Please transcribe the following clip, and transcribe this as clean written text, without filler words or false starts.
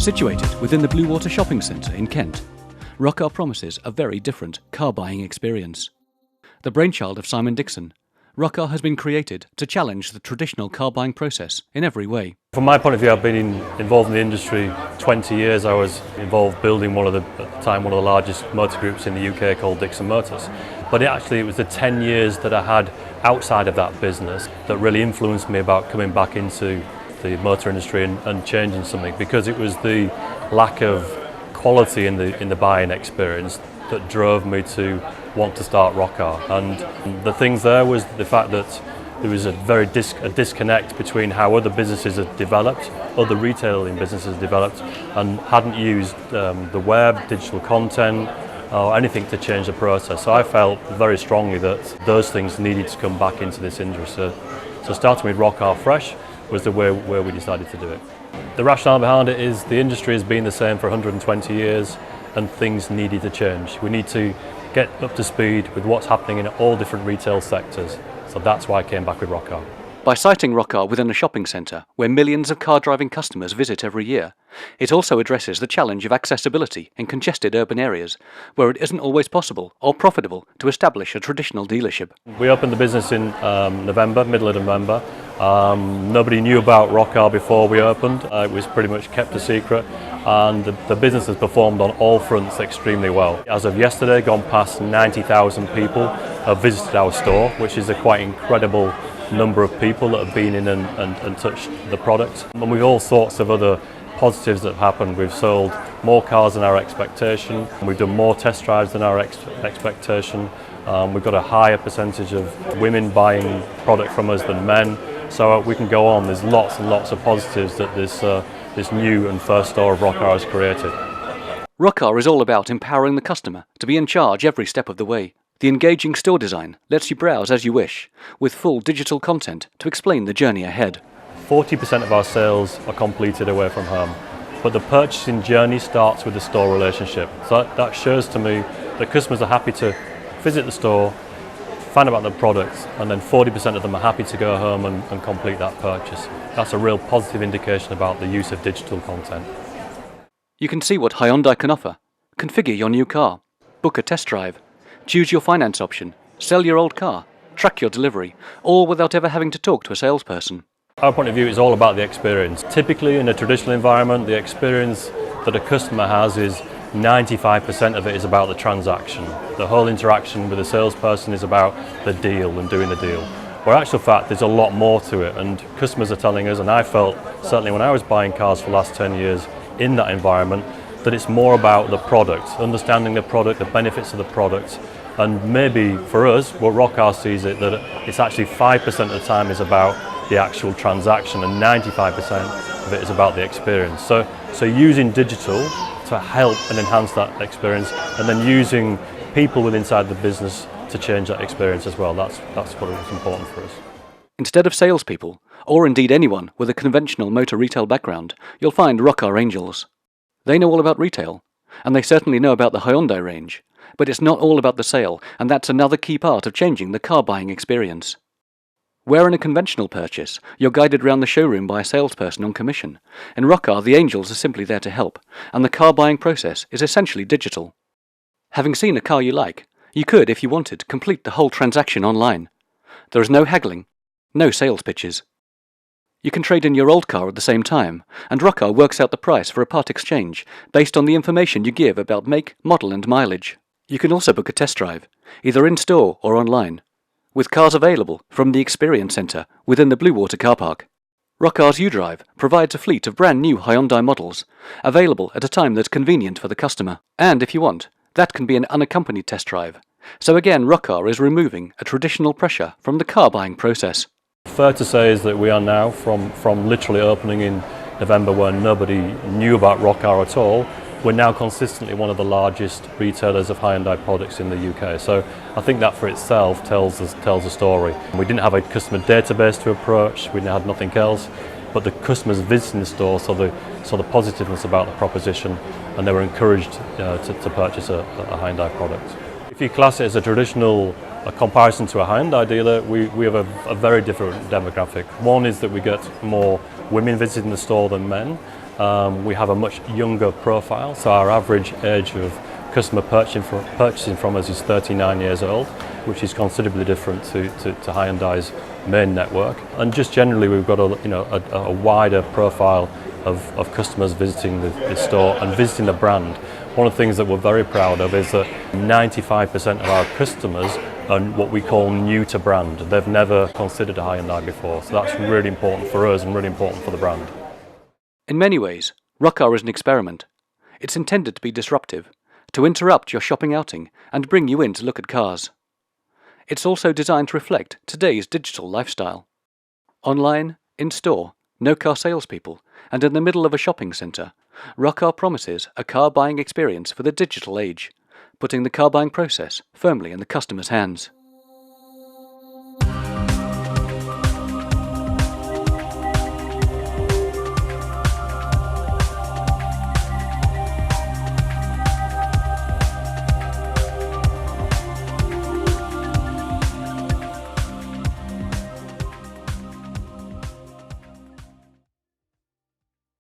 Situated within the BlueWater shopping centre in Kent, Rockar promises a very different car buying experience. The brainchild of Simon Dixon, Rockar has been created to challenge the traditional car buying process in every way. From my point of view, I've been involved in the industry 20 years. I was involved building at the time, one of the largest motor groups in the UK called Dixon Motors. But it was the 10 years that I had outside of that business that really influenced me about coming back into the motor industry and changing something, because it was the lack of quality in the buying experience that drove me to want to start Rockar. And the things there was the fact that there was a disconnect between how other businesses had developed, other retailing businesses had developed, and hadn't used the web, digital content, or anything to change the process. So I felt very strongly that those things needed to come back into this industry. So starting with Rockar Fresh was the way where we decided to do it. The rationale behind it is the industry has been the same for 120 years and things needed to change. We need to get up to speed with what's happening in all different retail sectors. So that's why I came back with Rockar. By siting Rockar within a shopping centre where millions of car-driving customers visit every year, it also addresses the challenge of accessibility in congested urban areas where it isn't always possible or profitable to establish a traditional dealership. We opened the business in middle of November. Nobody knew about Rockar before we opened. It was pretty much kept a secret, and the business has performed on all fronts extremely well. As of yesterday, gone past 90,000 people have visited our store, which is a quite incredible number of people that have been in and touched the product. And with all sorts of other positives that have happened, we've sold more cars than our expectation, and we've done more test drives than our expectation. We've got a higher percentage of women buying product from us than men. So we can go on. There's lots and lots of positives that this new and first store of Rockar has created. Rockar is all about empowering the customer to be in charge every step of the way. The engaging store design lets you browse as you wish, with full digital content to explain the journey ahead. 40% of our sales are completed away from home, but the purchasing journey starts with the store relationship. So that shows to me that customers are happy to visit the store, find about the products, and then 40% of them are happy to go home and complete that purchase. That's a real positive indication about the use of digital content. You can see what Hyundai can offer, configure your new car, book a test drive, choose your finance option, sell your old car, track your delivery, all without ever having to talk to a salesperson. Our point of view is all about the experience. Typically in a traditional environment, the experience that a customer has is 95% of it is about the transaction. The whole interaction with the salesperson is about the deal and doing the deal. Where in actual fact there's a lot more to it, and customers are telling us, and I felt certainly when I was buying cars for the last 10 years in that environment, that it's more about the product, understanding the product, the benefits of the product. And maybe for us, what Rockar sees it, that it's actually 5% of the time is about the actual transaction and 95% of it is about the experience. So using digital to help and enhance that experience, and then using people within inside the business to change that experience as well. That's what is important for us. Instead of salespeople, or indeed anyone with a conventional motor retail background, you'll find Rockar Angels. They know all about retail, and they certainly know about the Hyundai range, but it's not all about the sale, and that's another key part of changing the car buying experience. Where in a conventional purchase, you're guided around the showroom by a salesperson on commission, in Rockar the Angels are simply there to help, and the car buying process is essentially digital. Having seen a car you like, you could, if you wanted, complete the whole transaction online. There is no haggling, no sales pitches. You can trade in your old car at the same time, and Rockar works out the price for a part exchange based on the information you give about make, model and mileage. You can also book a test drive, either in-store or online, with cars available from the Experience Centre within the BlueWater car park. Rockar's U-Drive provides a fleet of brand new Hyundai models, available at a time that's convenient for the customer. And if you want, that can be an unaccompanied test drive. So again, Rockar is removing a traditional pressure from the car buying process. Fair to say is that we are now, from literally opening in November when nobody knew about Rockar at all, we're now consistently one of the largest retailers of Hyundai products in the UK. So I think that for itself tells a story. We didn't have a customer database to approach, we had nothing else, but the customers visiting the store saw the positiveness about the proposition, and they were encouraged to purchase a Hyundai product. If you class it as a traditional comparison to a Hyundai dealer, we have a very different demographic. One is that we get more women visiting the store than men, We have a much younger profile, so our average age of customer purchasing from us is 39 years old, which is considerably different to Hyundai's main network. And just generally, we've got a wider profile of customers visiting the store and visiting the brand. One of the things that we're very proud of is that 95% of our customers are what we call new to brand. They've never considered a Hyundai before, so that's really important for us and really important for the brand. In many ways, Rockar is an experiment. It's intended to be disruptive, to interrupt your shopping outing and bring you in to look at cars. It's also designed to reflect today's digital lifestyle. Online, in-store, no-car salespeople, and in the middle of a shopping centre, Rockar promises a car buying experience for the digital age, putting the car buying process firmly in the customer's hands.